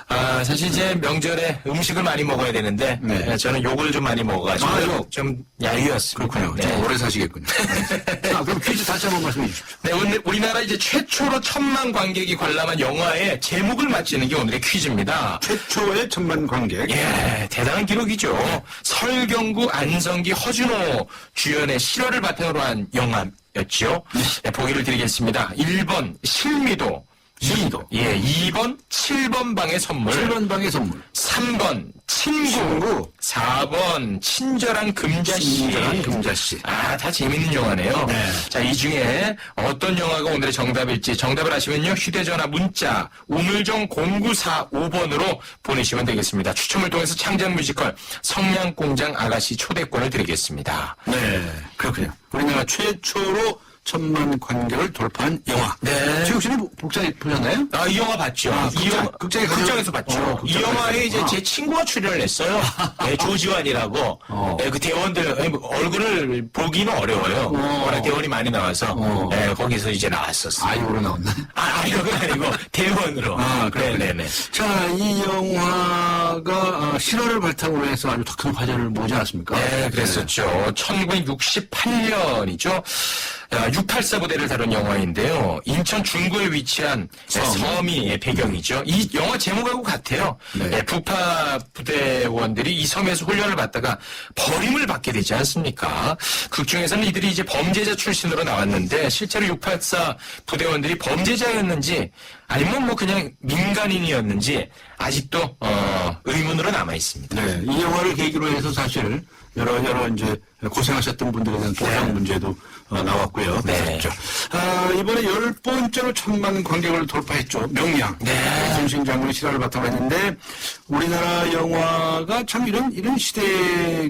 아, 사실 이제 명절에 음식을 많이 먹어야 되는데 네. 저는 욕을 좀 많이 먹어가지고 아, 욕. 좀 야유였습니다. 그렇군요. 네. 좀 오래 사시겠군요. 네. 자, 그럼 퀴즈 다시 한번 말씀해 주십시오. 네, 오늘 우리나라 이제 최초로 1000만 관객이 관람한 영화의 제목을 맞히는 게 오늘의 퀴즈입니다. 최초의 1000만 관객. 예, 대단한 기록이죠. 설경구, 안성기, 허준호 주연의 실화를 바탕으로 한 영화였죠. 네, 보기를 드리겠습니다. 1번 실미도. 실미도. 예, 2번 7번 방의 선물. 7번 방의 선물. 3번 친구. 4번 친절한 금자씨. 친절한 금자씨. 아, 다 재밌는 영화네요. 네. 자, 이 중에 어떤 영화가 오늘의 정답일지 정답을 아시면요. 휴대전화 문자 우물정 0945번으로 보내시면 되겠습니다. 추첨을 통해서 창작 뮤지컬 성냥공장 아가씨 초대권을 드리겠습니다. 네. 그렇군요. 우리나라 최초로 1000만 관객을 돌파한 영화. 네. 최욱 씨는 복장에 보셨나요? 아, 이 영화 봤죠. 아, 이 영화 극장에 극장에서 봤죠. 이 극장에 영화에 봤어요. 이제 제 친구가 출연을 했어요. 네, 조지환이라고. 네, 그 대원들 아니, 뭐 얼굴을 보기는 어려워요. 워낙 대원이 많이 나와서 네, 거기서 이제 나왔었어요. 아이오로 나왔나? 아이언은 아니고 대원으로. 아, 그래. 네네네. 자, 이 영화가 실화를 바탕으로 해서 아주 더 큰 화제를 모으지 않았습니까? 네, 그랬었죠. 1968년이죠. 684 부대를 다룬 영화인데요. 인천 중구에 위치한 섬이 배경이죠. 이 영화 제목하고 같아요. 네. 북파 부대원들이 이 섬에서 훈련을 받다가 버림을 받게 되지 않습니까? 극중에서는 이들이 이제 범죄자 출신으로 나왔는데 실제로 684 부대원들이 범죄자였는지 아니면 뭐 그냥 민간인이었는지 아직도 의문으로 남아 있습니다. 네, 이 영화를 계기로 해서 사실 여러 이제 고생하셨던 분들에 대한 보상 문제도 나왔고요. 네. 그랬었죠. 이번에 10번째로 1000만 관객을 돌파했죠. 명량. 네. 김수인 장군의 실화를 바탕으로 했는데 우리나라 영화가 참 이런 시대에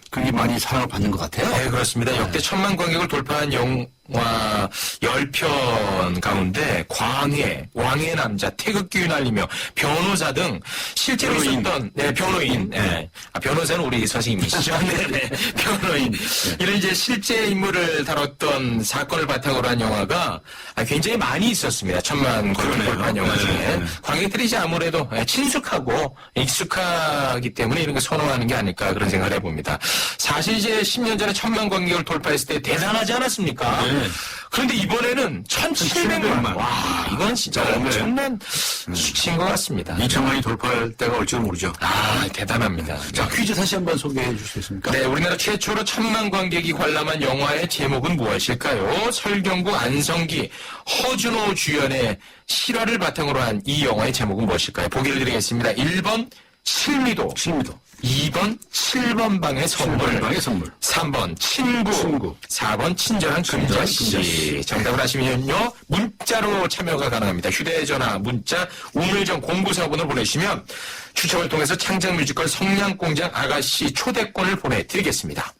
그게 많이 사랑을 받는 것 같아요. 네, 그렇습니다. 역대 1000만 관객을 돌파한 영화 10편 가운데 광해, 왕의 남자, 태극기 휘날리며 변호사 등 실제로 변호인. 있었던 변호인. 네. 변호사는 우리 선생님이시죠. 네, 변호인. 이런 이제 실제 인물을 다뤘던 사건을 바탕으로 한 영화가 굉장히 많이 있었습니다. 1000만 관객을 돌파한 영화 중에. 네. 관객들이 이제 아무래도 친숙하고 익숙하기 때문에 이런 거 선호하는 게 아닐까 그런 생각을 해봅니다. 사실 이제 10년 전에 1000만 관객을 돌파했을 때 대단하지 않았습니까? 네. 그런데 이번에는 1700만. 와, 이건 진짜 네. 엄청난 수치인 것 같습니다. 2000만이 돌파할 때가 올지도 모르죠. 아, 대단합니다. 자, 퀴즈 다시 한번 소개해 주시겠습니까? 네, 우리나라 최초로 1000만 관객이 관람한 영화의 제목은 무엇일까요? 설경구, 안성기, 허준호 주연의 실화를 바탕으로 한 이 영화의 제목은 무엇일까요? 보기를 드리겠습니다. 1번 실미도, 2번 7번 방의 선물, 7번 방의 선물. 3번 친구. 4번 친절한 금자씨. 금자씨. 정답을 아시면요 문자로 참여가 가능합니다. 휴대전화 문자 우물정 0945번을 보내시면 추첨을 통해서 창작 뮤지컬 성냥공장 아가씨 초대권을 보내드리겠습니다.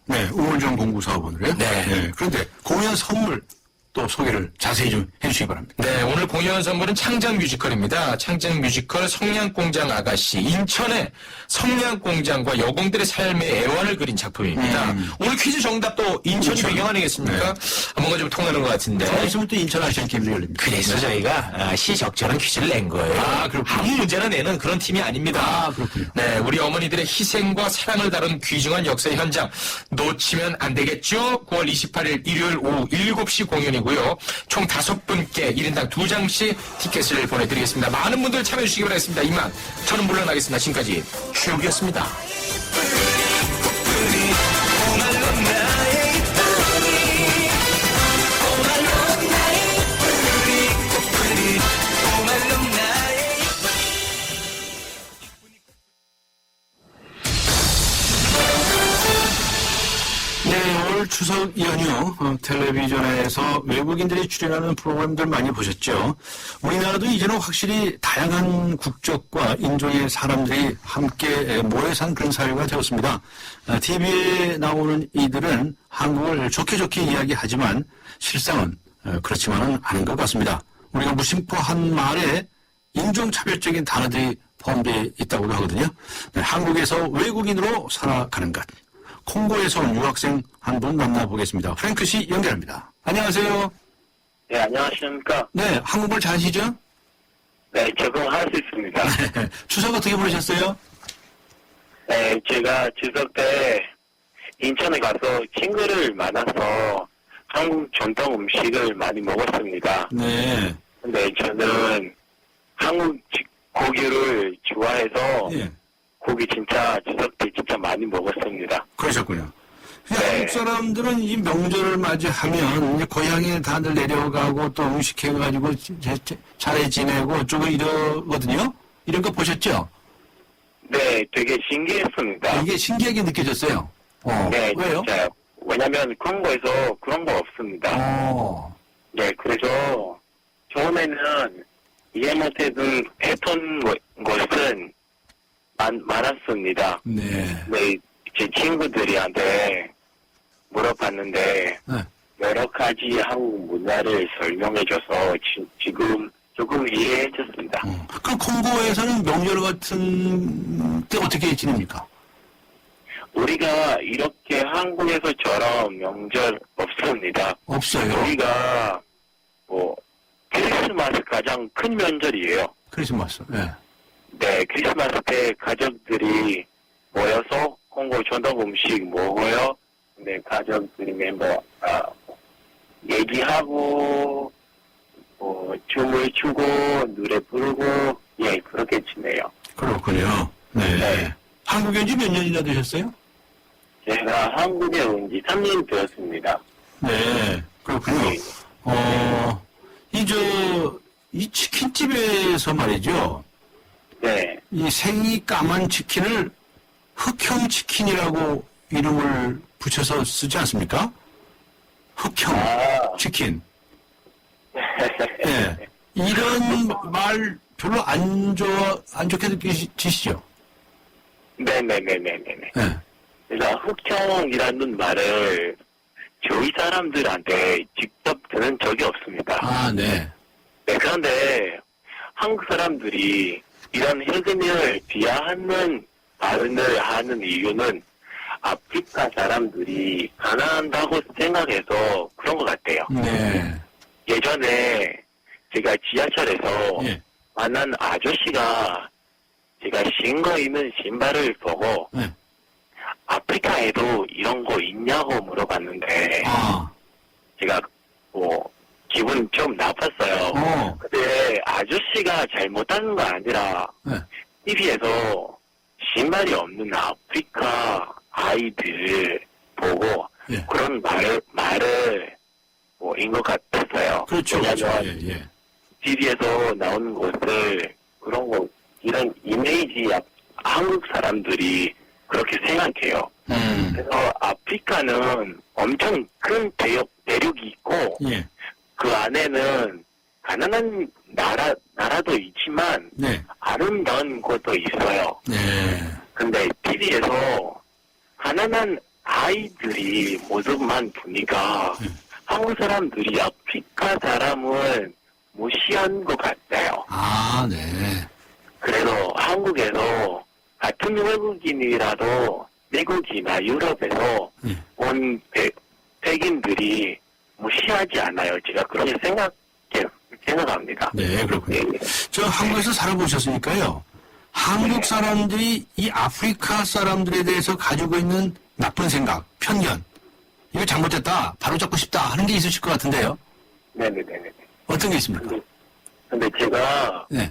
네, 우물정 0945번으로요. 네. 그런데 공연 선물 또 소개를 자세히 좀 해주시기 바랍니다. 네, 오늘 공연 선물은 창작 뮤지컬입니다. 창작 뮤지컬 성냥공장 아가씨. 인천의 성냥공장과 여공들의 삶의 애환을 그린 작품입니다. 오늘 퀴즈 정답도 인천이 배경 아니겠습니까? 뭔가 좀 통하는 것 같은데. 더 있으면 또 인천 아시안 게임이 열립니다. 그래서 저희가 시적절한 퀴즈를 낸 거예요. 아, 그렇군요. 아무 문제나 내는 그런 팀이 아닙니다. 아, 그렇군요. 네, 우리 어머니들의 희생과 사랑을 다룬 귀중한 역사의 현장 놓치면 안 되겠죠? 9월 28일 일요일 오후 7시 공연이고요. 총 5분께 1인당 2장씩 티켓을 보내드리겠습니다. 많은 분들 참여해주시기 바라겠습니다. 이만 저는 물러나겠습니다. 지금까지 추억이었습니다. 네, 올 추석 연휴 텔레비전에서 외국인들이 출연하는 프로그램들 많이 보셨죠? 우리나라도 이제는 확실히 다양한 국적과 인종의 사람들이 함께 모여 산 그런 사회가 되었습니다. TV에 나오는 이들은 한국을 좋게 이야기하지만 실상은 그렇지만은 않은 것 같습니다. 우리가 무심코 한 말에 인종차별적인 단어들이 포함되어 있다고도 하거든요. 네, 한국에서 외국인으로 살아가는 것. 콩고에서 온 유학생 한 분 만나보겠습니다. 프랭크 씨 연결합니다. 안녕하세요. 네, 안녕하십니까. 네, 한국말 잘하시죠? 네, 적응할 수 있습니다. 추석 어떻게 보내셨어요? 네, 제가 추석 때 인천에 가서 친구를 만나서 한국 전통 음식을 많이 먹었습니다. 네. 근데 저는 한국 고기를 좋아해서 예. 고기 진짜 추석 때 진짜 많이 먹었습니다. 그러셨군요. 네. 한국 사람들은 이 명절을 맞이하면 이제 고향에 다들 내려가고 또 음식해가지고 잘해 지내고 조금 이러거든요. 이런 거 보셨죠? 네, 되게 신기했습니다. 이게 신기하게 느껴졌어요. 네, 왜요? 진짜요. 왜냐면 콩고에서 그런 거 없습니다. 네, 그래서 처음에는 이해 못했던 것은 많았습니다. 네. 네, 제 친구들이한테 물어봤는데 네. 여러 가지 한국 문화를 설명해줘서 지금 조금 이해해줬습니다. 그럼 콩고에서는 명절 같은 때 어떻게 지냅니까? 우리가 이렇게 한국에서처럼 명절 없습니다. 없어요. 우리가 크리스마스 가장 큰 명절이에요. 크리스마스. 네. 네, 크리스마스 때 가족들이 모여서 콩고 전통 음식 먹어요. 네, 가족들이 얘기하고 춤을 추고 노래 부르고 예, 그렇게 지내요. 그렇군요. 네. 네. 한국에 온 지 몇 년이나 되셨어요? 제가 한국에 온 지 3년 되었습니다. 네. 그렇군요. 네. 이 치킨집에서 말이죠. 네. 이 생이 까만 치킨을 흑형 치킨이라고 이름을 붙여서 쓰지 않습니까? 흑형 치킨. 네. 이런 말 별로 안 좋게 느끼시죠? 네네네네네. 네. 제가 흑형이라는 말을 저희 사람들한테 직접 들은 적이 없습니다. 아, 네. 네, 그런데 한국 사람들이 이런 흑인을 비하하는 발언을 하는 이유는 아프리카 사람들이 가난하다고 생각해서 그런 것 같아요. 네. 예전에 제가 지하철에서 예. 만난 아저씨가 제가 신고 있는 신발을 보고 네. 아프리카에도 이런 거 있냐고 물어봤는데 아. 제가 기분이 좀 나빴어요. 근데 아저씨가 잘못한 거 아니라 네. TV에서 신발이 없는 아프리카 아이들 보고 예. 그런 말을 인 것 같았어요. 그렇죠. 왜냐면 그렇죠. 예. TV에서 나오는 것을 이런 이미지 한국 사람들이 그렇게 생각해요. 그래서 아프리카는 엄청 큰 대륙이 있고 예. 그 안에는 가난한 나라도 있지만 네. 아름다운 곳도 있어요. 네. 근데 TV에서 가난한 아이들이 모습만 보니까 한국 사람들이 아프리카 사람을 무시한 것 같아요. 아, 네. 그래서 한국에서 같은 외국인이라도 미국이나 유럽에서 온 백인들이 무시하지 않아요. 제가 그렇게 생각합니다. 네, 그렇군요. 네. 저 한국에서 살아보셨으니까요. 한국 사람들이 이 아프리카 사람들에 대해서 가지고 있는 나쁜 생각, 편견, 이거 잘못됐다, 바로잡고 싶다 하는 게 있으실 것 같은데요. 네네네네. 어떤 게 있습니까? 근데 제가 네.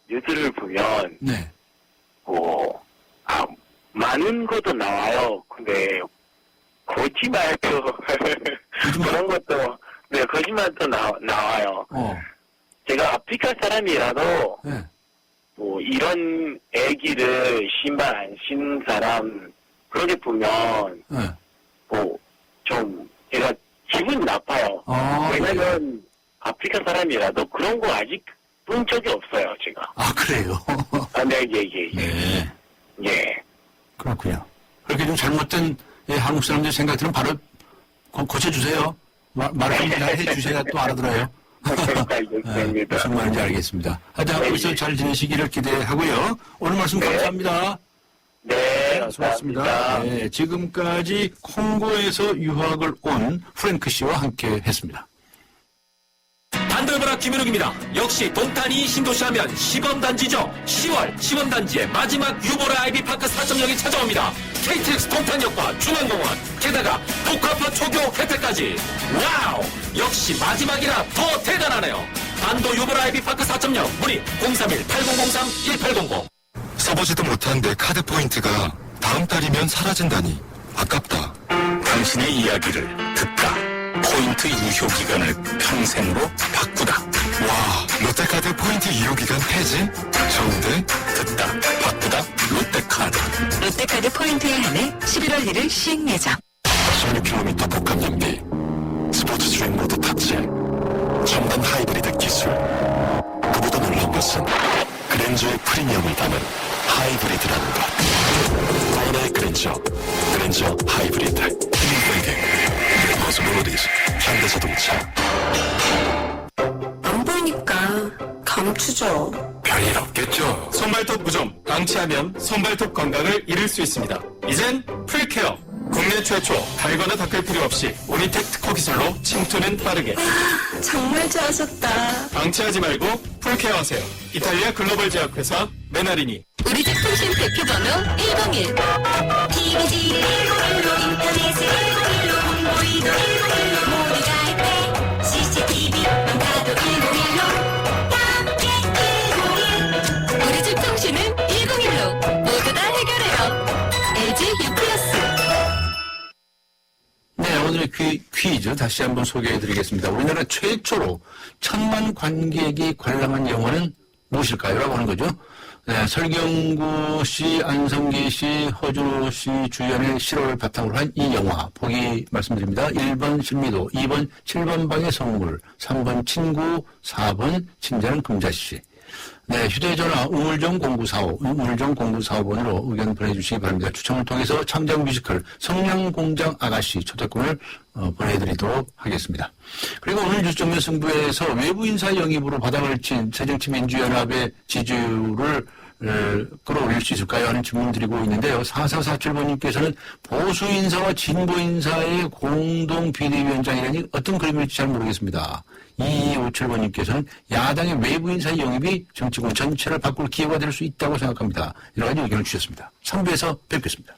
뉴스를 보면 네. 많은 것도 나와요. 근데 거짓말도 그런 것도 거짓말도 나와요. 제가 아프리카 사람이라도 네. 이런 애기를 신발 안 신는 사람 그렇게 보면 네. 좀 제가 기분이 나빠요. 왜냐면 아프리카 사람이라도 그런 거 아직 본 적이 없어요, 제가. 아, 그래요? 네. 네. 그렇군요. 그렇게 좀 잘못된 한국 사람들 생각들은 바로 고쳐주세요. 말을 좀 잘 해주셔야 또 알아들어요. 알겠습니다. 무슨 말인지 알겠습니다. 하여튼 한국에서 잘 지내시기를 기대하고요. 오늘 말씀 감사합니다. 네, 수고하셨습니다. 감사합니다. 네, 지금까지 콩고에서 유학을 온 프랭크 씨와 함께 했습니다. 단돌보라 김현욱입니다. 역시 동탄이 신도시 하면 시범단지죠. 10월 시범단지의 마지막 유보라 아이비파크 4.0이 찾아옵니다. KTX 동탄역과 중앙공원, 게다가 복합화 초교 혜택까지. 와우! 역시 마지막이라 더 대단하네요. 단도 유보라 아이비파크 4.0 문의 031-8003-1800. 써보지도 못한 내 카드 포인트가 다음 달이면 사라진다니 아깝다. 당신의 이야기를 듣다. 포인트 유효 기간을 평생으로 바꾸다. 와, 롯데카드 포인트 유효 기간 폐지? 좋은데? 듣다, 바꾸다, 롯데카드. 롯데카드 포인트에 한해 11월 1일 시행 예정. 16km 복합 연비, 스포츠 주행 모드 탑재, 첨단 하이브리드 기술. 그보다 놀라운 것은 그랜저의 프리미엄을 담은 하이브리드라는 것. 다이나믹 그랜저 하이브리드. 힘들게 possibilities. 현대자동차. 안 보이니까 감추죠. 별일 없겠죠. 손발톱 무좀, 방치하면 손발톱 건강을 잃을 수 있습니다. 이젠 풀케어. 국내 최초 달거나 닦을 필요 없이 오니텍 특허 기술로 침투는 빠르게. 정말 좋아졌다. 방치하지 말고 풀케어 하세요. 이탈리아 글로벌 제약회사 메나리니. 우리 제품신 대표번호 101. TVG 101로 인터넷을 101로 홍보이도 101로 모두 가입해. CCTV 망가도 101로 함께 101. 우리 집 통신은 101로 모두 다 해결해요. LG U+. 네, 오늘의 퀴즈 다시 한번 소개해드리겠습니다. 우리나라 최초로 1000만 관객이 관람한 영화는 무엇일까요? 라고 하는 거죠. 네, 설경구 씨, 안성기 씨, 허준호 씨 주연의 실화를 바탕으로 한 이 영화. 보기 말씀드립니다. 1번 신미도, 2번 7번 방의 선물, 3번 친구, 4번 친절한 금자씨. 네, 휴대전화 우물정 0945, 우물정 0945번으로 의견 보내주시기 바랍니다. 추첨을 통해서 창작 뮤지컬 성냥공장 아가씨 초대권을 보내드리도록 하겠습니다. 그리고 오늘 뉴스정면 승부에서 외부 인사 영입으로 바닥을 친 새정치민주연합의 지지율을 끌어올릴 수 있을까요? 하는 질문 드리고 있는데요. 4447번님께서는 보수 인사와 진보 인사의 공동 비대위원장이라니 어떤 그림일지 잘 모르겠습니다. 2257번님께서는 야당의 외부 인사 영입이 정치권 전체를 바꿀 기회가 될 수 있다고 생각합니다. 여러 가지 의견을 주셨습니다. 3부에서 뵙겠습니다.